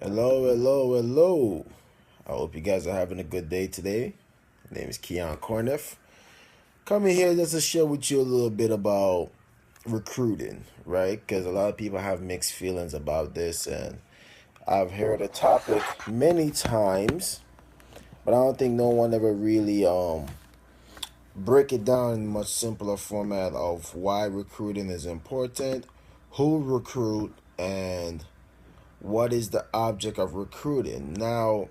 Hello, hello, hello. I hope you guys are having a good day today. My name is Keon Corniff. Coming here just to share with you a little bit about recruiting, right? Because a lot of people have mixed feelings about this, and I've heard the topic many times, but I don't think no one ever really break it down in much simpler format of why recruiting is important, who recruit, and what is the object of recruiting. Now,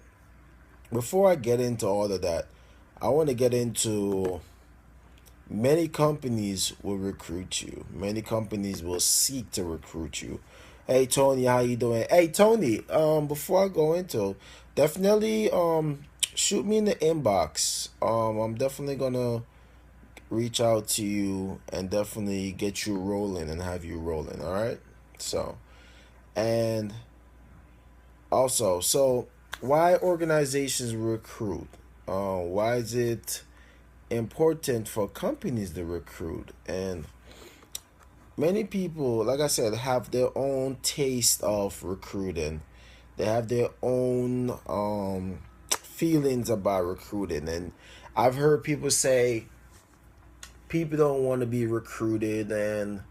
before I get into all of that, I want to get into many companies will recruit you. Many companies will seek to recruit you. Hey Tony, how you doing? Hey Tony, before I go into, definitely shoot me in the inbox. I'm definitely gonna reach out to you and definitely get you rolling and have you rolling, all right? So, and so why organizations recruit? Why is it important for companies to recruit? And many people, like I said, have their own taste of recruiting. They have their own feelings about recruiting. And I've heard people say people don't want to be recruited and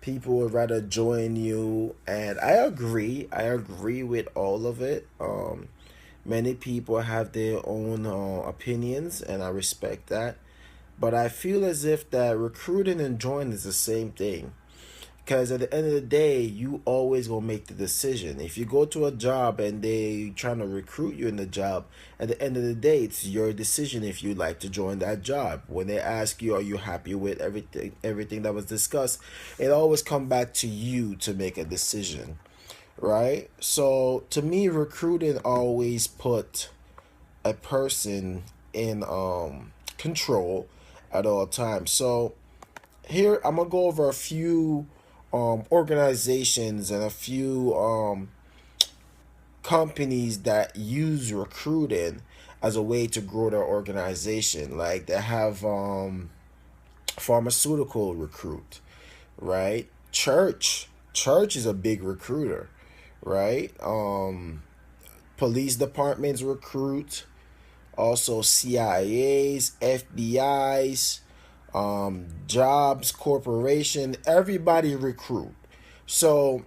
people would rather join you. And I agree. I agree with all of it. Many people have their own opinions, and I respect that. But I feel as if that recruiting and joining is the same thing. Because at the end of the day, you always gonna make the decision. If you go to a job and they trying to recruit you in the job, at the end of the day, it's your decision if you like to join that job. When they ask you, are you happy with everything that was discussed, it always come back to you to make a decision, right? So to me, recruiting always put a person in control at all times. So here I'm gonna go over a few organizations and a few companies that use recruiting as a way to grow their organization. Like they have pharmaceutical recruit, right? Church is a big recruiter, right? Police departments recruit, also CIAs, FBI's, jobs, corporation, everybody recruit. So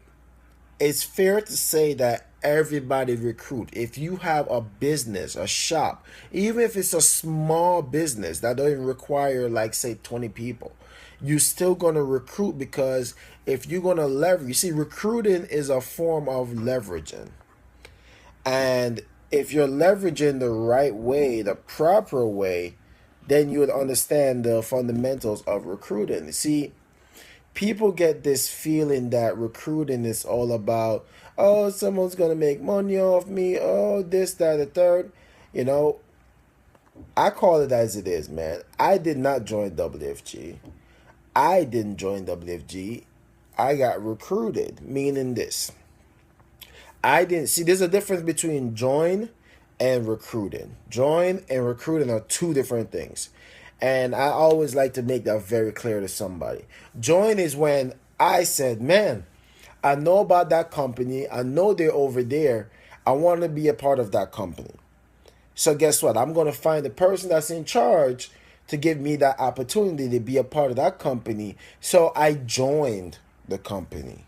it's fair to say that everybody recruit. If you have a business, a shop, even if it's a small business that don't even require like say 20 people, you still gonna recruit because if you're gonna leverage, you see, recruiting is a form of leveraging. And if you're leveraging the right way, the proper way, then you would understand the fundamentals of recruiting. See, people get this feeling that recruiting is all about, oh, someone's going to make money off me, oh, this, that, the third. You know, I call it as it is, man. I did not join WFG. I didn't join WFG. I got recruited, meaning this. I didn't see there's a difference between join and recruiting. Join and recruiting are two different things. And I always like to make that very clear to somebody. Join is when I said, man, I know about that company. I know they're over there. I want to be a part of that company. So guess what? I'm going to find the person that's in charge to give me that opportunity to be a part of that company. So I joined the company.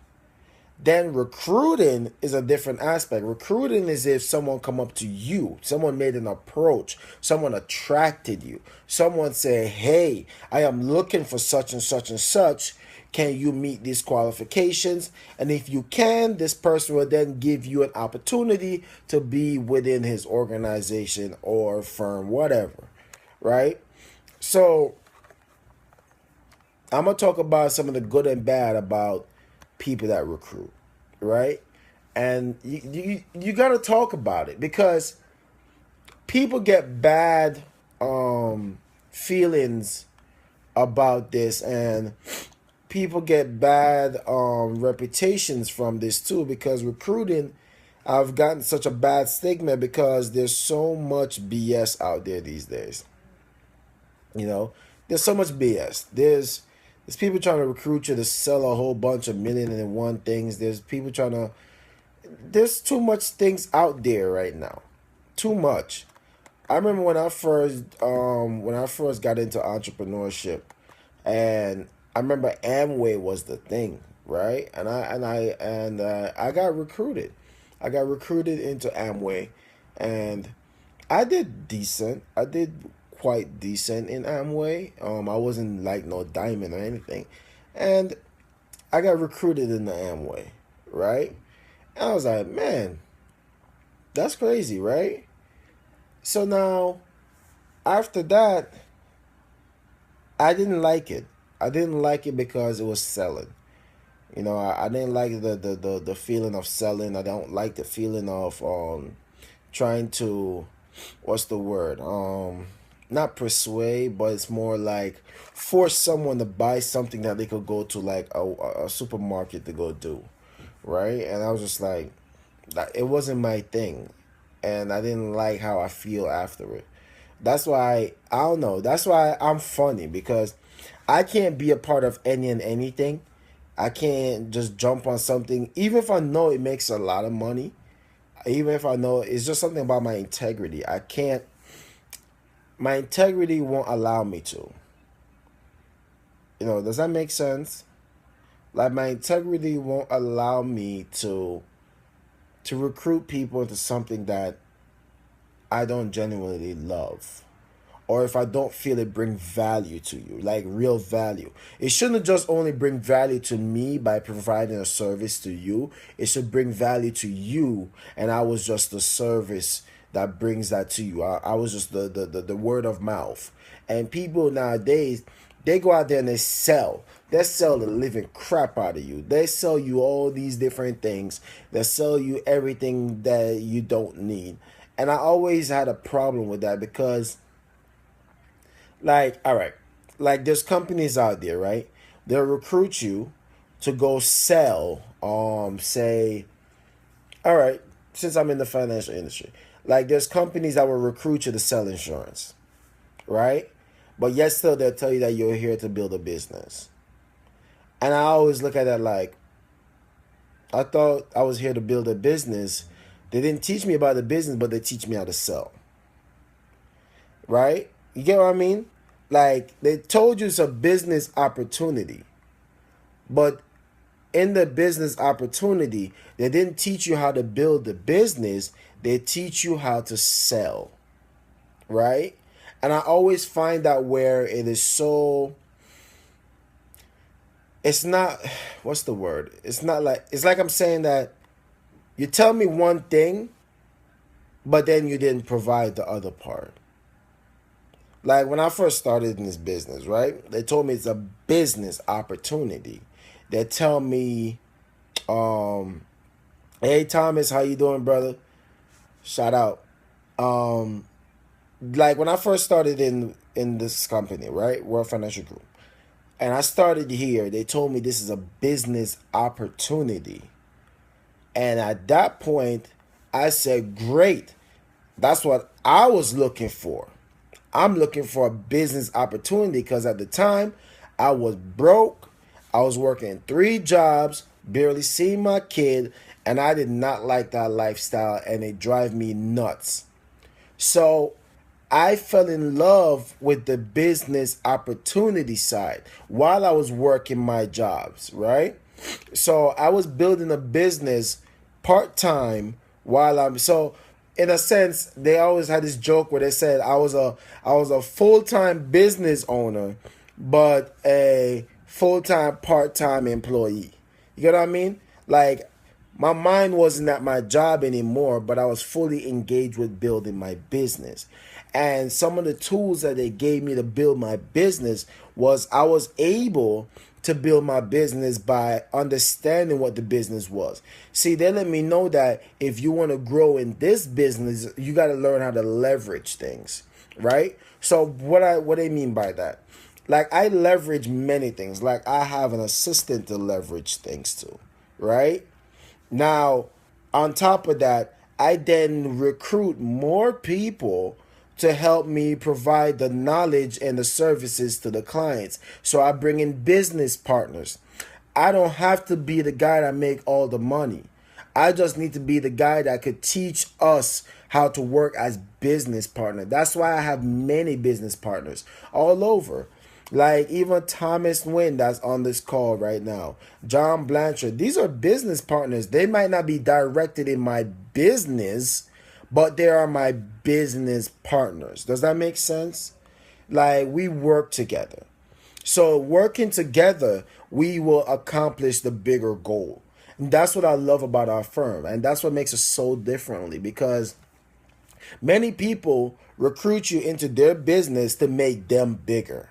Then recruiting is a different aspect. Recruiting is if someone come up to you, someone made an approach, someone attracted you, someone say, "Hey, I am looking for such and such and such. Can you meet these qualifications?" And if you can, this person will then give you an opportunity to be within his organization or firm, whatever, right? So I'm gonna talk about some of the good and bad about people that recruit, right? And you got to talk about it because people get bad feelings about this, and people get bad reputations from this too because recruiting. I've gotten such a bad stigma because there's so much BS out there these days. You know, there's so much BS. There's people trying to recruit you to sell a whole bunch of million and one things. There's people trying to there's too much things out there right now. Too much. I remember when I first got into entrepreneurship, and I remember Amway was the thing, right? I got recruited. I got recruited into Amway, and I did decent. I did quite decent in Amway. I wasn't like no diamond or anything, and I got recruited into Amway, right? And I was like, man, that's crazy, right? So now, after that, I didn't like it. I didn't like it because it was selling. I didn't like the feeling of selling. I don't like the feeling of trying to, what's the word? Not persuade, but it's more like force someone to buy something that they could go to like a supermarket to go do, right? And I was just like it wasn't my thing, and I didn't like how I feel after it. That's why I don't know. That's why I'm funny because I can't be a part of any and anything. I can't just jump on something, even if I know it makes a lot of money. Even if I know it's just something about my integrity. I can't. My integrity won't allow me to. Does that make sense? Like my integrity won't allow me to recruit people into something that I don't genuinely love, or if I don't feel it bring value to you, like real value. It shouldn't just only bring value to me by providing a service to you. It should bring value to you, and I was just the service that brings that to you. I was just the word of mouth. And people nowadays, they go out there and they sell. They sell the living crap out of you. They sell you all these different things. They sell you everything that you don't need. And I always had a problem with that because, like, all right, like there's companies out there, right? They'll recruit you to go sell, say, all right, since I'm in the financial industry, like there's companies that will recruit you to sell insurance, right? But yet still they'll tell you that you're here to build a business. And I always look at that like, I thought I was here to build a business. They didn't teach me about the business, but they teach me how to sell. Right? You get what I mean? Like they told you it's a business opportunity. But in the business opportunity, they didn't teach you how to build the business. They teach you how to sell. Right? And I always find that where it is so, it's not, what's the word? It's like I'm saying that you tell me one thing, but then you didn't provide the other part. Like when I first started in this business, right? They told me it's a business opportunity. They tell me, um, hey Thomas, how you doing, brother? Shout out. Um, like when I first started in this company, right? World Financial Group. And I started here, they told me this is a business opportunity. And at that point, I said, great. That's what I was looking for. I'm looking for a business opportunity because at the time, I was broke. I was working 3 jobs, barely seeing my kid, and I did not like that lifestyle, and it drive me nuts. So I fell in love with the business opportunity side while I was working my jobs, right? So I was building a business part time while I'm so in a sense they always had this joke where they said I was a full-time business owner but a full-time part-time employee. You get what I mean? Like my mind wasn't at my job anymore, but I was fully engaged with building my business. And some of the tools that they gave me to build my business was I was able to build my business by understanding what the business was. See, they let me know that if you want to grow in this business, you got to learn how to leverage things, right? So what I mean by that? Like I leverage many things. Like I have an assistant to leverage things to, right? Now, on top of that, I then recruit more people to help me provide the knowledge and the services to the clients. So I bring in business partners. I don't have to be the guy that make all the money. I just need to be the guy that could teach us how to work as business partner. That's why I have many business partners all over. Like even Thomas Nguyen that's on this call right now, John Blanchard. These are business partners. They might not be directed in my business, but they are my business partners. Does that make sense? Like we work together. So working together, we will accomplish the bigger goal. And that's what I love about our firm. And that's what makes us so differently because many people recruit you into their business to make them bigger.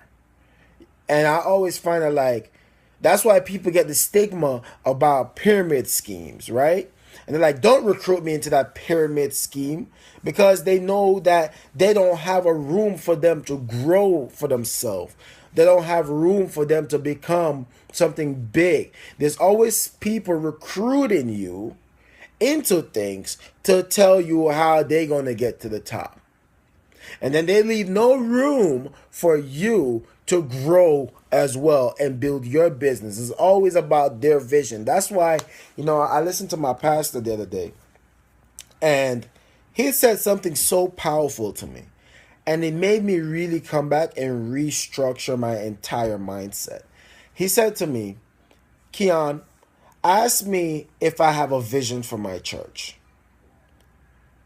And I always find it like that's why people get the stigma about pyramid schemes, right? And they're like, don't recruit me into that pyramid scheme because they know that they don't have a room for them to grow for themselves. They don't have room for them to become something big. There's always people recruiting you into things to tell you how they're going to get to the top. And then they leave no room for you to grow as well and build your business. It's always about their vision. That's why, I listened to my pastor the other day and he said something so powerful to me. And it made me really come back and restructure my entire mindset. He said to me, Keon, ask me if I have a vision for my church.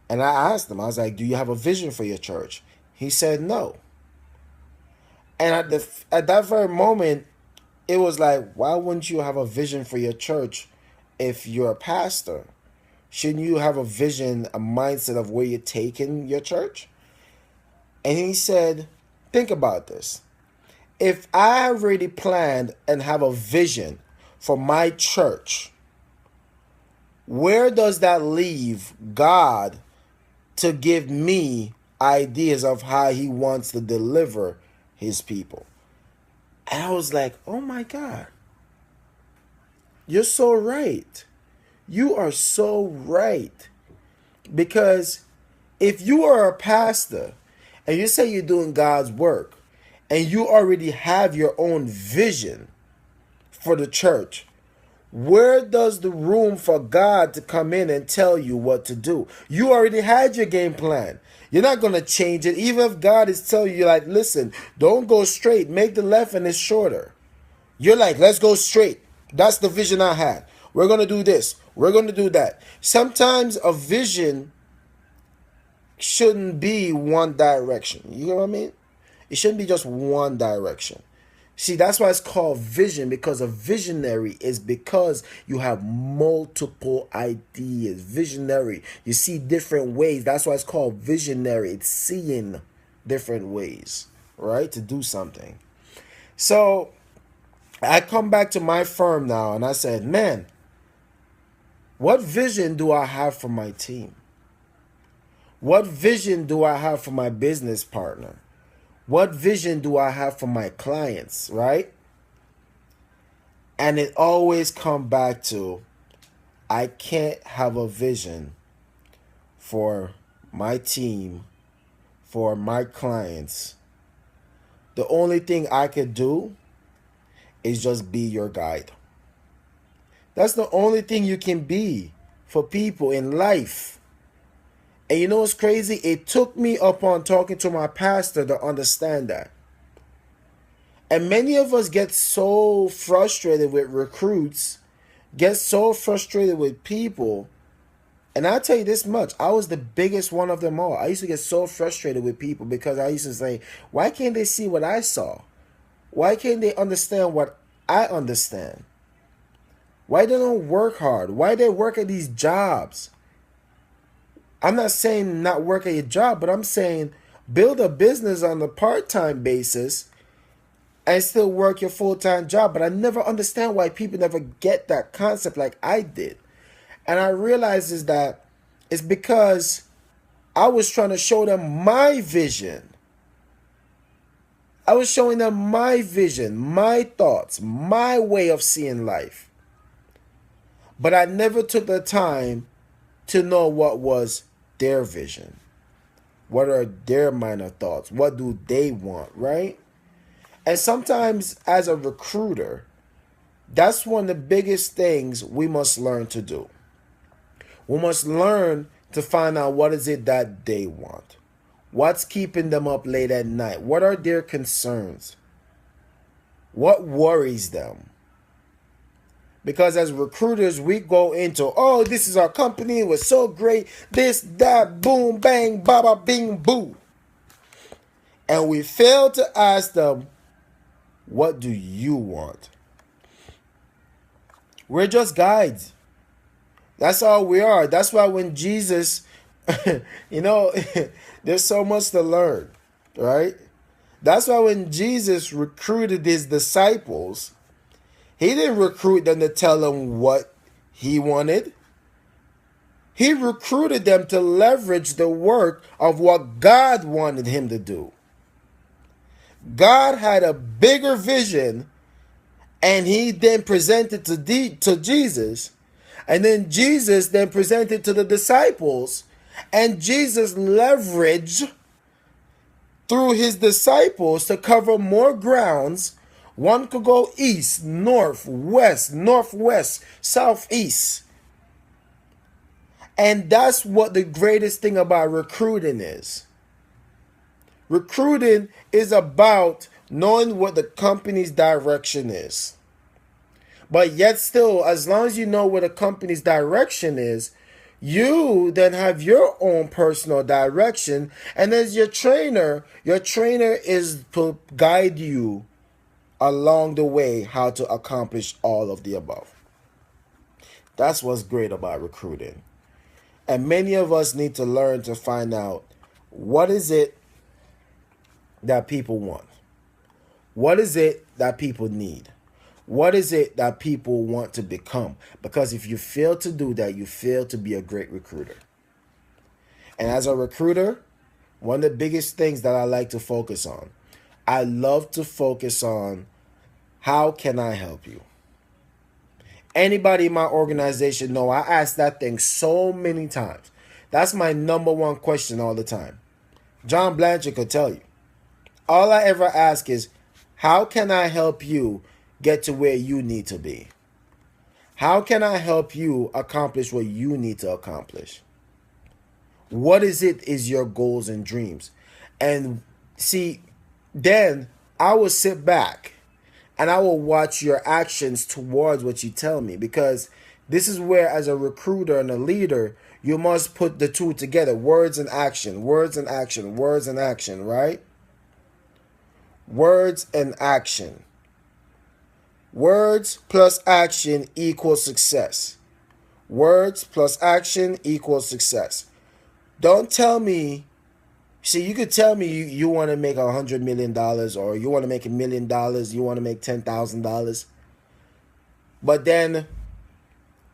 And I asked him, I was like, do you have a vision for your church? He said no. And at that very moment, it was like, why wouldn't you have a vision for your church if you're a pastor? Shouldn't you have a vision, a mindset of where you're taking your church? And he said, think about this. If I already planned and have a vision for my church, where does that leave God to give me ideas of how he wants to deliver his people? And I was like, oh my God, you're so right. You are so right. Because if you are a pastor and you say you're doing God's work and you already have your own vision for the church, where does the room for God to come in and tell you what to do? You already had your game plan. You're not going to change it. Even if God is telling you, like, listen, don't go straight. Make the left and it's shorter. You're like, let's go straight. That's the vision I had. We're going to do this. We're going to do that. Sometimes a vision shouldn't be one direction. You know what I mean? It shouldn't be just one direction. See, that's why it's called vision, because a visionary is because you have multiple ideas. Visionary. You see different ways. That's why it's called visionary. It's seeing different ways, right, to do something. So I come back to my firm now and I said, man, what vision do I have for my team? What vision do I have for my business partner? What vision do I have for my clients, right? And it always comes back to, I can't have a vision for my team, for my clients. The only thing I could do is just be your guide. That's the only thing you can be for people in life. And you know what's crazy? It took me upon talking to my pastor to understand that. And many of us get so frustrated with recruits, get so frustrated with people. And I'll tell you this much, I was the biggest one of them all. I used to get so frustrated with people because I used to say, why can't they see what I saw? Why can't they understand what I understand? Why they don't work hard? Why they work at these jobs? I'm not saying not work at your job, but I'm saying build a business on a part-time basis and still work your full-time job. But I never understand why people never get that concept like I did. And I realized is that it's because I was trying to show them my vision. I was showing them my vision, my thoughts, my way of seeing life. But I never took the time to know what was their vision. What are their minor thoughts? What do they want, right? And sometimes as a recruiter, that's one of the biggest things we must learn to do. We must learn to find out what is it that they want. What's keeping them up late at night? What are their concerns? What worries them? Because as recruiters, we go into, oh, this is our company, it was so great, this, that, boom, bang, baba, bing, boo. And we fail to ask them, what do you want? We're just guides. That's all we are. That's why when Jesus, you know, there's so much to learn, right? That's why when Jesus recruited his disciples, he didn't recruit them to tell them what he wanted. He recruited them to leverage the work of what God wanted him to do. God had a bigger vision, and he then presented to Jesus, and then Jesus then presented to the disciples, and Jesus leveraged through his disciples to cover more grounds. One could go east, north, west, northwest, southeast. And that's what the greatest thing about recruiting is. Recruiting is about knowing what the company's direction is. But yet still, as long as you know what a company's direction is, you then have your own personal direction. And as your trainer is to guide you along the way how to accomplish all of the above. That's what's great about recruiting. And many of us need to learn to find out, what is it that people want? What is it that people need? What is it that people want to become? Because if you fail to do that, you fail to be a great recruiter. And as a recruiter, one of the biggest things that I like to focus on, I love to focus on, how can I help you? Anybody in my organization know I ask that thing so many times. That's my number one question all the time. John Blanchard could tell you. All I ever ask is, how can I help you get to where you need to be? How can I help you accomplish what you need to accomplish? What is your goals and dreams? And see, then I will sit back and I will watch your actions towards what you tell me, because this is where, as a recruiter and a leader, you must put the two together. Words and action, words and action, words and action, right? Words and action. Words plus action equals success. Words plus action equals success. Don't tell me. See, you could tell me you want to make $100 million, or you want to make $1 million, you want to make $10,000, but then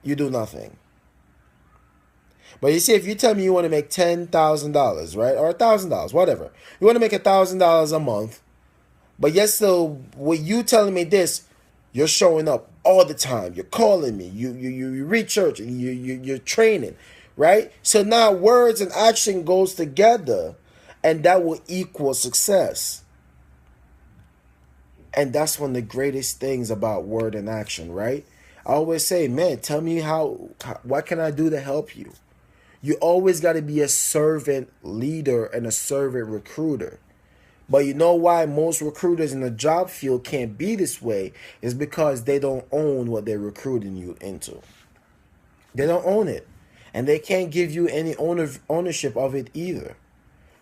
you do nothing. But you see, if you tell me you want to make $10,000, right, or $1,000, whatever, you want to make $1,000 a month, but yet still, with you telling me this, you're showing up all the time. You're calling me. You read church, and you're training, right? So now words and action goes together, and that will equal success. And that's one of the greatest things about word and action, right? I always say, man, tell me what can I do to help you? You always got to be a servant leader and a servant recruiter. But you know why most recruiters in the job field can't be this way is because they don't own what they're recruiting you into. They don't own it. And they can't give you any ownership of it either.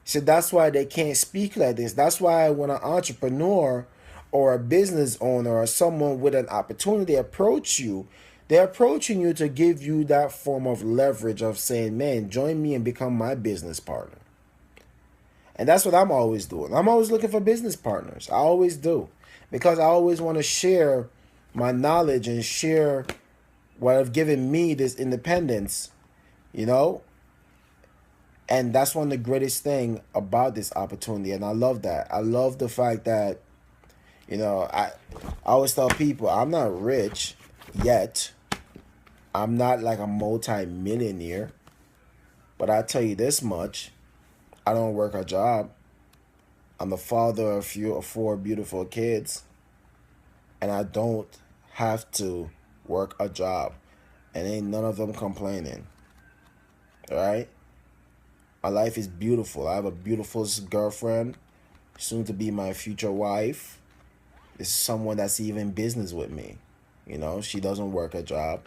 So that's why they can't speak like this. That's why when an entrepreneur or a business owner or someone with an opportunity approach you, they're approaching you to give you that form of leverage of saying, man, join me and become my business partner. And that's what I'm always doing. I'm always looking for business partners. I always do. Because I always want to share my knowledge and share what have given me this independence, you know? And that's one of the greatest thing about this opportunity. And I love that. I love the fact that, you know, I always tell people I'm not rich yet. I'm not like a multi-millionaire. But I tell you this much. I don't work a job. I'm the father of 4 beautiful kids. And I don't have to work a job. And ain't none of them complaining. All right. My life is beautiful. I have a beautiful girlfriend, soon to be my future wife. This is someone that's even in business with me. She doesn't work a job.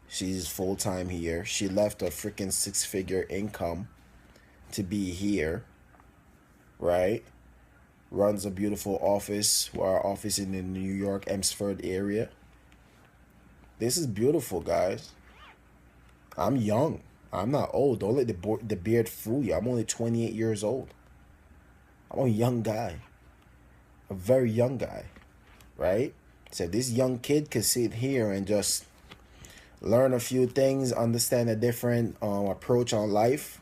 She's full time here. She left a freaking 6-figure income to be here, right? Runs a beautiful office. Our office in the New York, Emsford area. This is beautiful, guys. I'm young. I'm not old. Don't let the beard fool you. I'm only 28 years old. I'm a young guy. A very young guy, right? So this young kid could sit here and just learn a few things, understand a different approach on life,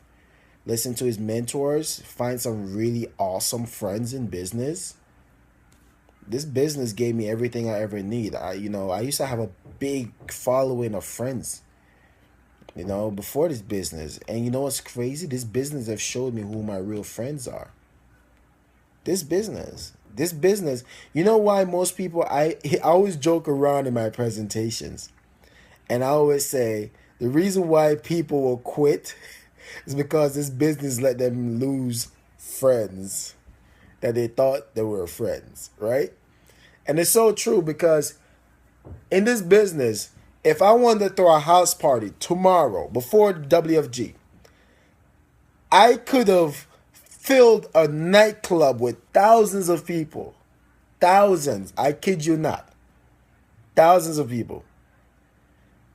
listen to his mentors, find some really awesome friends in business. This business gave me everything I ever need. I used to have a big following of friends, before this business. And you know what's crazy? This business have showed me who my real friends are. This business, you know why most people, I always joke around in my presentations. And I always say, the reason why people will quit is because this business let them lose friends that they thought they were friends, right? And it's so true, because in this business, if I wanted to throw a house party tomorrow before WFG, I could have filled a nightclub with thousands of people. Thousands. I kid you not. Thousands of people.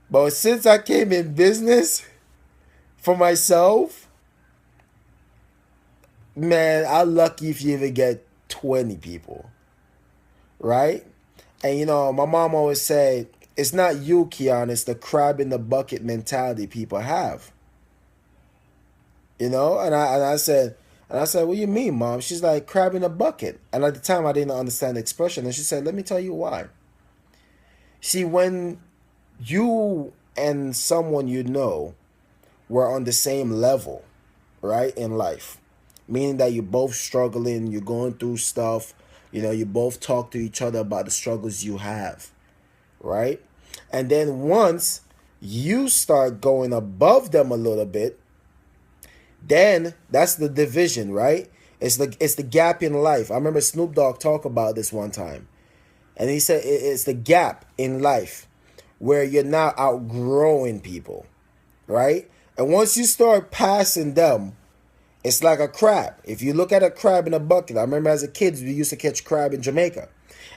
But since I came in business for myself, man, I'm lucky if you even get 20 people. Right? And my mom always said, it's not you, Keon, it's the crab in the bucket mentality people have. And I said, what do you mean, Mom? She's like, crab in a bucket. And at the time, I didn't understand the expression. And she said, let me tell you why. See, when you and someone were on the same level, right, in life, meaning that you're both struggling, you're going through stuff, you both talk to each other about the struggles you have, right? And then once you start going above them a little bit, then that's the division, right? It's the gap in life. I remember Snoop Dogg talk about this one time. And he said it's the gap in life where you're now outgrowing people, right? And once you start passing them, it's like a crab. If you look at a crab in a bucket, I remember as a kid, we used to catch crab in Jamaica.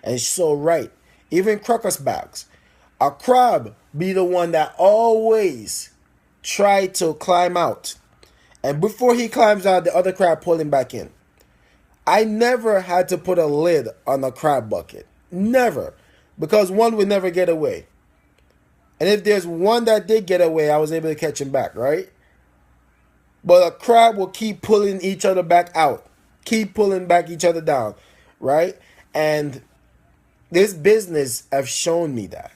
And it's so right. Even crocus bags. A crab be the one that always try to climb out. And before he climbs out, the other crab pull him back in. I never had to put a lid on a crab bucket. Never. Because one would never get away. And if there's one that did get away, I was able to catch him back, right? But a crab will keep pulling each other back out. Keep pulling back each other down, right? And this business have shown me that.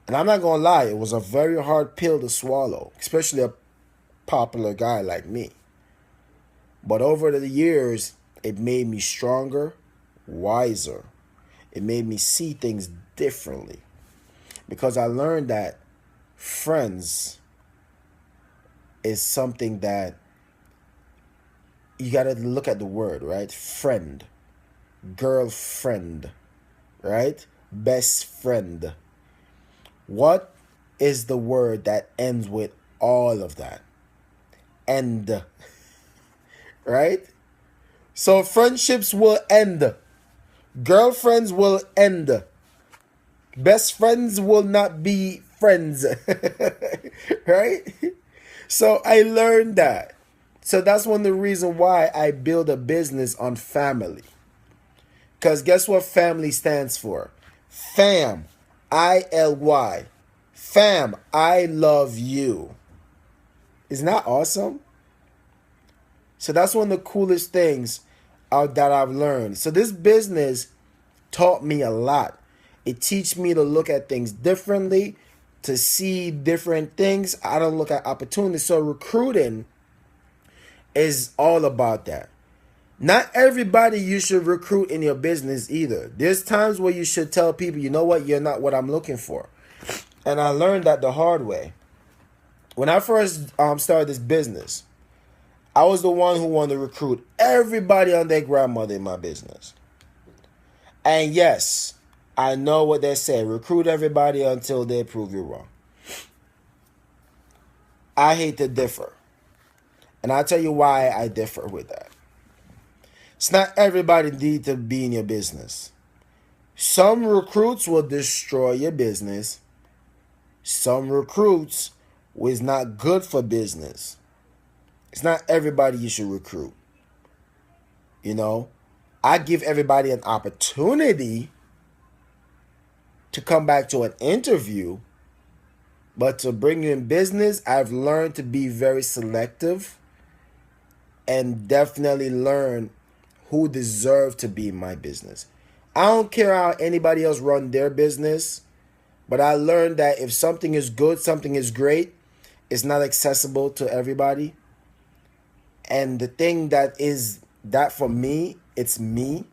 And I'm not going to lie, it was a very hard pill to swallow, especially a popular guy like me. But over the years, it made me stronger, wiser. It made me see things differently. Because I learned that friends is something that you got to look at the word, right? Friend, girlfriend, right? Best friend. What is the word that ends with all of that? End. Right? So friendships will end. Girlfriends will end. Best friends will not be friends. Right? So I learned that. So that's one of the reasons why I build a business on family. Because guess what family stands for? Fam. I-L-Y. Fam, I love you. Isn't that awesome? So that's one of the coolest things that I've learned. So this business taught me a lot. It teaches me to look at things differently, to see different things. I don't look at opportunities. So recruiting is all about that. Not everybody you should recruit in your business either. There's times where you should tell people, you know what, you're not what I'm looking for. And I learned that the hard way. When I first started this business, I was the one who wanted to recruit everybody on their grandmother in my business. And yes, I know what they say: recruit everybody until they prove you wrong. I hate to differ. And I'll tell you why I differ with that. It's not everybody need to be in your business. Some recruits will destroy your business. Some recruits is not good for business. It's not everybody you should recruit. You know, I give everybody an opportunity to come back to an interview, but to bring you in business, I've learned to be very selective and definitely learn who deserve to be in my business. I don't care how anybody else run their business, but I learned that if something is good, something is great, it's not accessible to everybody. And the thing that is that for me, it's me.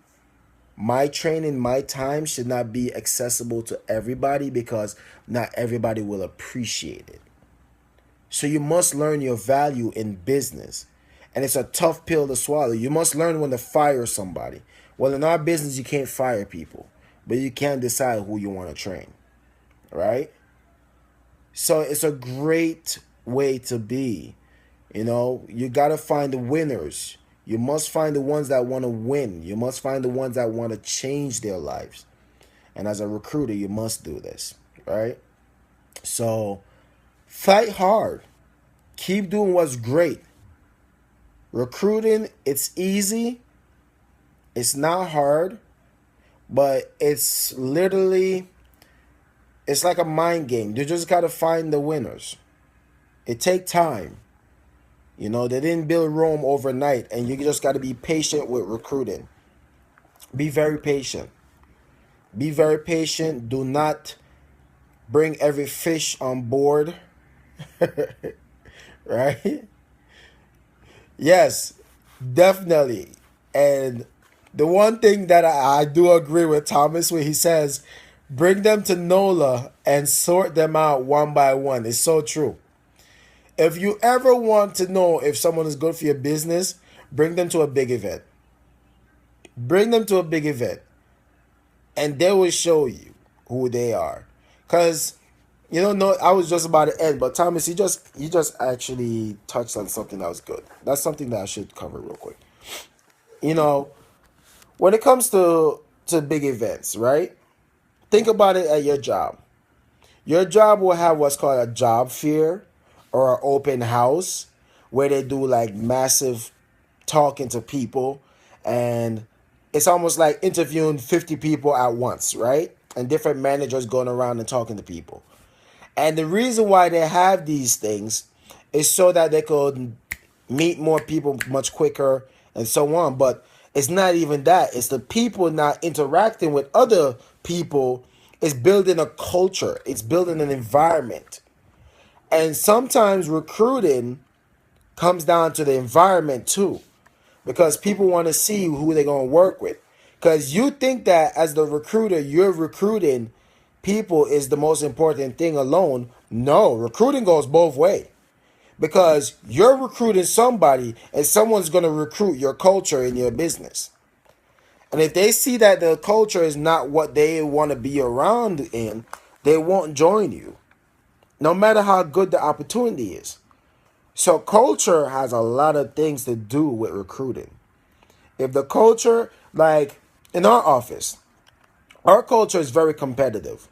My training, my time should not be accessible to everybody because not everybody will appreciate it. So you must learn your value in business. And it's a tough pill to swallow. You must learn when to fire somebody. Well, in our business, you can't fire people, but you can decide who you want to train, right? So it's a great way to be. You know, you got to find the winners. You must find the ones that want to win. You must find the ones that want to change their lives. And as a recruiter, you must do this, right? So fight hard. Keep doing what's great. Recruiting, it's easy. It's not hard, but it's literally, it's like a mind game. You just got to find the winners. It takes time. You know, they didn't build Rome overnight, and you just got to be patient with recruiting. Be very patient. Be very patient. Do not bring every fish on board. Right? Yes, definitely. And the one thing that I do agree with Thomas when he says, bring them to NOLA and sort them out one by one. It's so true. If you ever want to know if someone is good for your business, bring them to a big event. Bring them to a big event. And they will show you who they are. Because, you know, no, I was just about to end, but Thomas, you just actually touched on something that was good. That's something that I should cover real quick. You know, when it comes to big events, right? Think about it at your job. Your job will have what's called a job fair or an open house where they do like massive talking to people, and it's almost like interviewing 50 people at once, right? And different managers going around and talking to people. And the reason why they have these things is so that they could meet more people much quicker and so on. But it's not even that. It's the people not interacting with other people. It's building a culture. It's building an environment. And sometimes recruiting comes down to the environment too, because people want to see who they're going to work with. Because you think that as the recruiter, you're recruiting people is the most important thing alone. No, recruiting goes both ways. Because you're recruiting somebody and someone's going to recruit your culture in your business. And if they see that the culture is not what they want to be around in, they won't join you, no matter how good the opportunity is. So culture has a lot of things to do with recruiting. If the culture, like in our office, our culture is very competitive.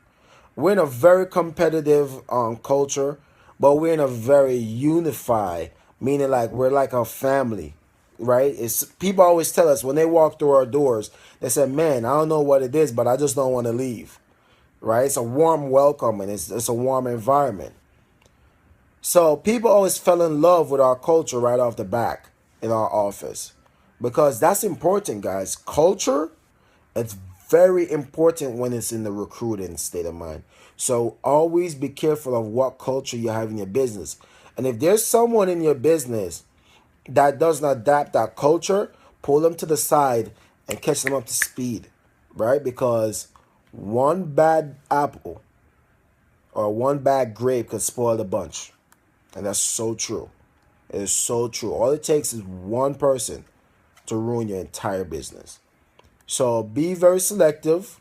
We're in a very competitive culture, but we're in a very unified, meaning like we're like a family, right? It's people always tell us when they walk through our doors, they say, "Man, I don't know what it is, but I just don't want to leave." Right? It's a warm welcome and it's a warm environment. So people always fell in love with our culture right off the back in our office, because that's important, guys. Culture, it's very important when it's in the recruiting state of mind. So always be careful of what culture you have in your business. And if there's someone in your business that does not adapt that culture, pull them to the side and catch them up to speed, right? Because one bad apple or one bad grape could spoil the bunch. And that's so true. It is so true. All it takes is one person to ruin your entire business. So be very selective.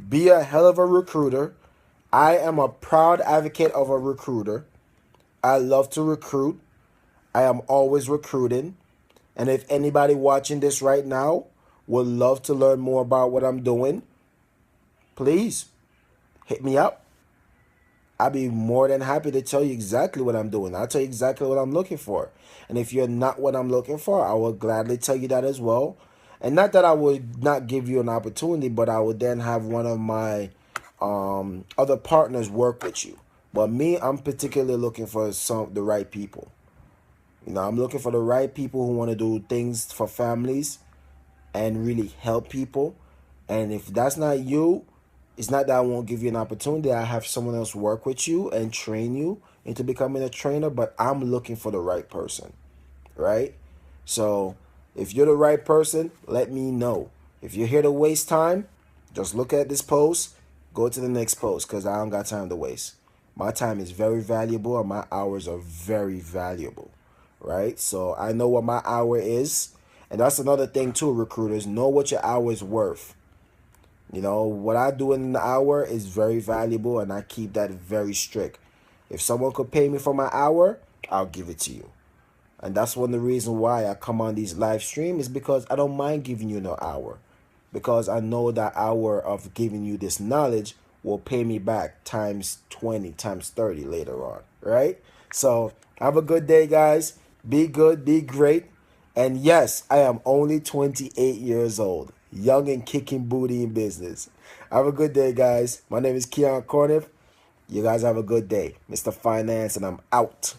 Be a hell of a recruiter. I am a proud advocate of a recruiter. I love to recruit. I am always recruiting. And if anybody watching this right now would love to learn more about what I'm doing, please hit me up. I'll be more than happy to tell you exactly what I'm doing. I'll tell you exactly what I'm looking for. And if you're not what I'm looking for, I will gladly tell you that as well. And not that I would not give you an opportunity, but I would then have one of my other partners work with you. But me, I'm particularly looking for the right people. I'm looking for the right people who want to do things for families and really help people. And if that's not you, it's not that I won't give you an opportunity. I have someone else work with you and train you into becoming a trainer, but I'm looking for the right person, right? So if you're the right person, let me know. If you're here to waste time, just look at this post, go to the next post, because I don't got time to waste. My time is very valuable and my hours are very valuable, right? So I know what my hour is. And that's another thing too, recruiters. Know what your hour is worth. What I do in an hour is very valuable and I keep that very strict. If someone could pay me for my hour, I'll give it to you. And that's one of the reasons why I come on these live streams, is because I don't mind giving you an hour. Because I know that hour of giving you this knowledge will pay me back times 20, times 30 later on, right? So have a good day, guys. Be good, be great. And yes, I am only 28 years old, young and kicking booty in business. Have a good day, guys. My name is Keon Corniff. You guys have a good day. Mr. Finance, and I'm out.